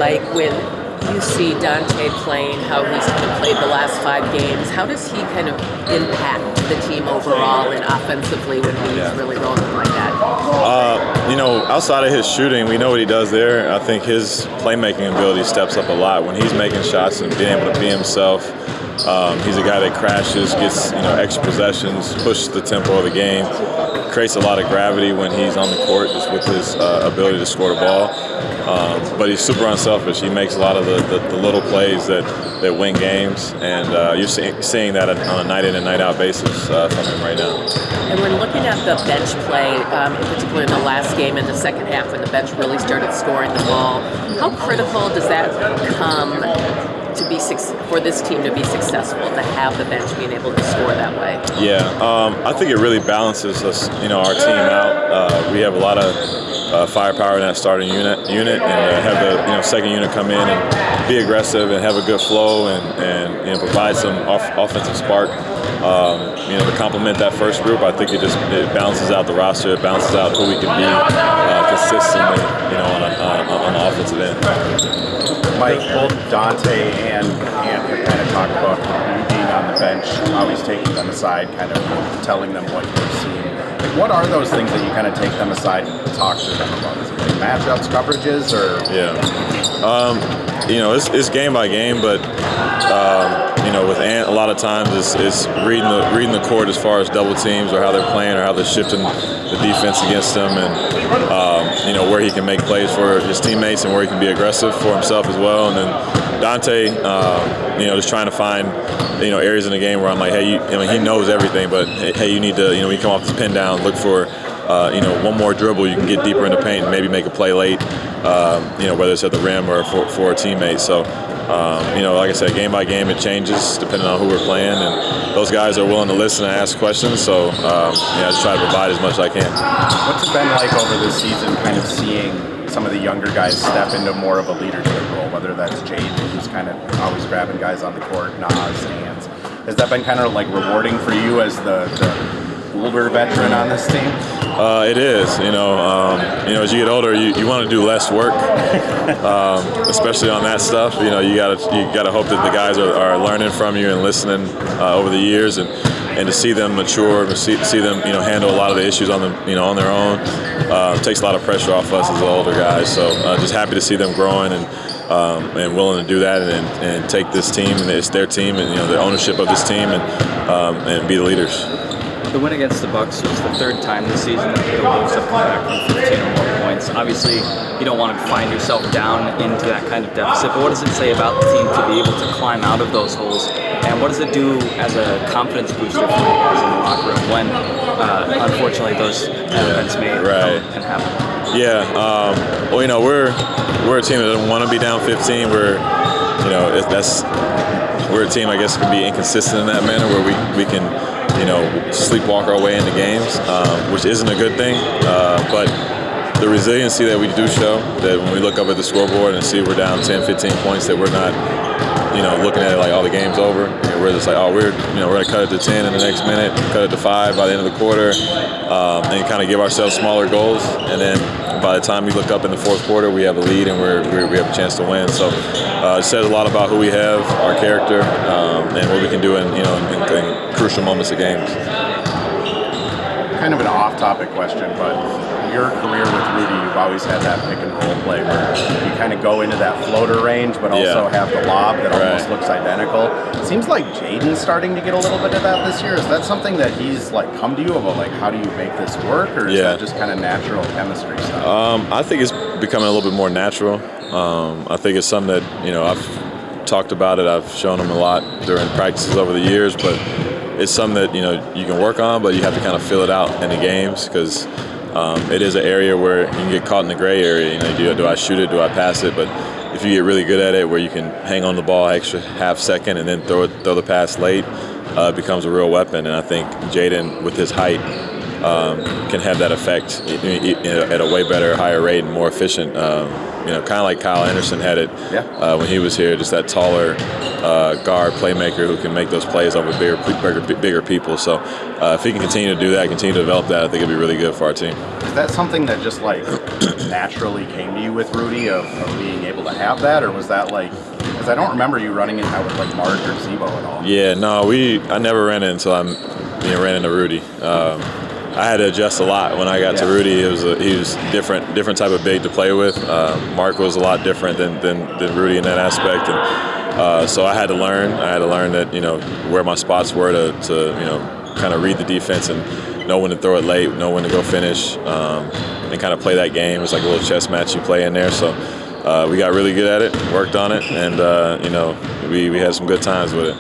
like when you see Dante playing, how he's kind of played the last 5 games? How does he kind of impact the team overall and offensively when he's really rolling like that? Outside of his shooting, we know what he does there. I think his playmaking ability steps up a lot when he's making shots and being able to be himself. He's a guy that crashes, gets extra possessions, pushes the tempo of the game, creates a lot of gravity when he's on the court just with his ability to score the ball. But he's super unselfish. He makes a lot of the little plays that win games, and you're seeing that on a night in and night out basis from him right now. And when looking at the bench play, in particular in the last game in the second half when the bench really started scoring the ball, how critical does that come to be for this team to be successful, to have the bench being able to score that way? Yeah, I think it really balances us, our team out. We have a lot of firepower in that starting unit, and have the second unit come in and be aggressive and have a good flow and provide some offensive spark. To complement that first group, I think it balances out the roster. It balances out who we can be consistently, on the offensive end. Mike, both Dante and have kind of talked about you being on the bench, always taking them aside, kind of telling them what you're seeing. Like, what are those things that you kind of take them aside and talk to them about? Is it like matchups, coverages, or? Yeah. It's game by game, but with Ant, a lot of times it's reading the court as far as double teams or how they're playing or how they're shifting the defense against them, and where he can make plays for his teammates and where he can be aggressive for himself as well. And then Dante, just trying to find areas in the game where I'm like, hey, he knows everything, but hey, you need to when you come off this pin down, look for one more dribble, you can get deeper in the paint and maybe make a play late, whether it's at the rim or for a teammate. So, like I said, game by game it changes depending on who we're playing, and those guys are willing to listen and ask questions. So, I just try to provide as much as I can. What's it been like over this season, kind of seeing some of the younger guys step into more of a leadership role, whether that's Jaden, who's kind of always grabbing guys on the court, Nas, Hands. Has that been kind of like rewarding for you as the older veteran on this team? It is. As you get older, you want to do less work, especially on that stuff. You gotta hope that the guys are learning from you and listening over the years, and to see them mature, to see them handle a lot of the issues on their own. Takes a lot of pressure off us as the older guys. So just happy to see them growing and willing to do that and take this team, and it's their team, and the ownership of this team, and be the leaders. The win against the Bucks was the 3rd time this season that the Wolves have come back from 15 or more points. Obviously, you don't want to find yourself down into that kind of deficit, but what does it say about the team to be able to climb out of those holes? And what does it do as a confidence booster for you guys in the locker room when, unfortunately, those events may can happen? Yeah, we're a team that doesn't want to be down 15. We're a team, I guess, can be inconsistent in that manner where we can sleepwalk our way into games, which isn't a good thing. But the resiliency that we do show, that when we look up at the scoreboard and see we're down 10, 15 points, that we're not, looking at it like, the game's over. We're just like, we're going to cut it to 10 in the next minute, cut it to 5 by the end of the quarter, and kind of give ourselves smaller goals. And then by the time we look up in the 4th quarter, we have a lead and we have a chance to win. So it says a lot about who we have, our character, and what we can do in crucial moments of games. Kind of an off-topic question, but your career with Rudy, you've always had that pick and roll play where you kind of go into that floater range, but also have the lob that almost looks identical. It seems like Jaden's starting to get a little bit of that this year. Is that something that he's come to you about, how do you make this work, or is that just kind of natural chemistry stuff? I think it's becoming a little bit more natural. I think it's something that I've talked about it. I've shown him a lot during practices over the years, but it's something that you can work on, but you have to kind of fill it out in the games because it is an area where you can get caught in the gray area. Do I shoot it? Do I pass it? But if you get really good at it, where you can hang on the ball extra half second and then throw the pass late, it becomes a real weapon. And I think Jaden, with his height, can have that effect at a way better, higher rate, and more efficient kind of like Kyle Anderson had it when he was here, just that taller guard playmaker who can make those plays over bigger people. So if he can continue to do that, continue to develop that, I think it'd be really good for our team. Is that something that just like naturally came to you with Rudy of being able to have that, or was that like, because I don't remember you running it out with like Mark or Zebo at all? Yeah, no, I never ran it until I ran into Rudy. I had to adjust a lot when I got to Rudy. He was different type of big to play with. Mark was a lot different than Rudy in that aspect, and so I had to learn. That where my spots were to kind of read the defense and know when to throw it late, know when to go finish, and kind of play that game. It's like a little chess match you play in there. So we got really good at it, worked on it, and we had some good times with it.